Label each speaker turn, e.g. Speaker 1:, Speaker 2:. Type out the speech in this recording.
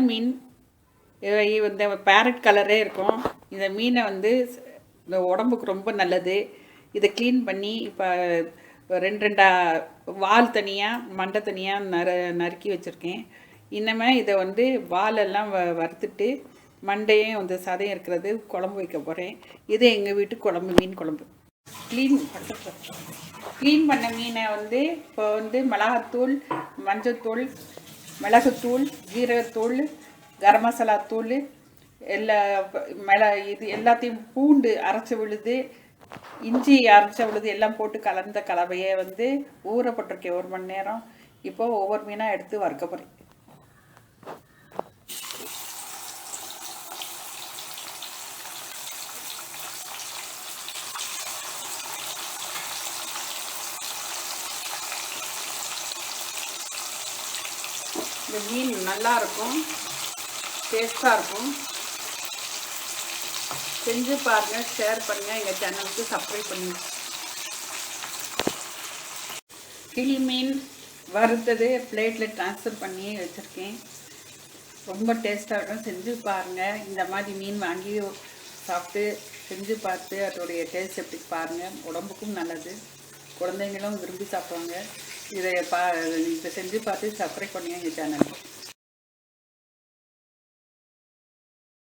Speaker 1: மீன் இந்த பேரட் கலரே இருக்கும். இந்த மீனை வந்து இந்த உடம்புக்கு ரொம்ப நல்லது. இதை க்ளீன் பண்ணி இப்போ ரெண்டா வால் தனியாக மண்டை தனியாக நறுக்கி வச்சுருக்கேன். இன்னமே இதை வந்து வாலெல்லாம் வறுத்துட்டு மண்டையும் வந்து சதையும் இருக்கிறது குழம்பு வைக்க போகிறேன். இது எங்கள் வீட்டு குழம்பு, மீன் குழம்பு. க்ளீன் பண்ண மீனை வந்து இப்போ வந்து மிளகாத்தூள், மஞ்சத்தூள், மிளகுத்தூள், ஜீரகத்தூள், கரம் மசாலா தூள், இது எல்லாத்தையும் பூண்டு அரைச்சி விழுது, இஞ்சி அரைச்ச விழுது எல்லாம் போட்டு கலந்த கலவையை வந்து ஊற போட்டிருக்கேன் 1 மணி நேரம். இப்போது ஒவ்வொரு மீனாக எடுத்து வறுக்க போகிறேன். இந்த மீன் நல்லா இருக்கும், டேஸ்ட்டாக இருக்கும். செஞ்சு பாருங்கள், ஷேர் பண்ணுங்கள், எங்கள் சேனலுக்கு சப்ஸ்கிரைப் பண்ணுங்கள். கிளி மீன் வறுத்தது பிளேட்டில் ட்ரான்ஸ்ஃபர் பண்ணி வச்சுருக்கேன். ரொம்ப டேஸ்ட்டாக இருக்கும். செஞ்சு பாருங்கள். இந்த மாதிரி மீன் வாங்கி சாப்பிட்டு செஞ்சு பார்த்து அதோடைய டேஸ்ட் எப்படி பாருங்கள். உடம்புக்கும் நல்லது, குழந்தைங்களும் விரும்பி சாப்பிடுவாங்க. இதை செஞ்சு பார்த்து சப்ஸ்கிரைப் பண்ணுங்கள் எங்கள் சேனலுக்கு.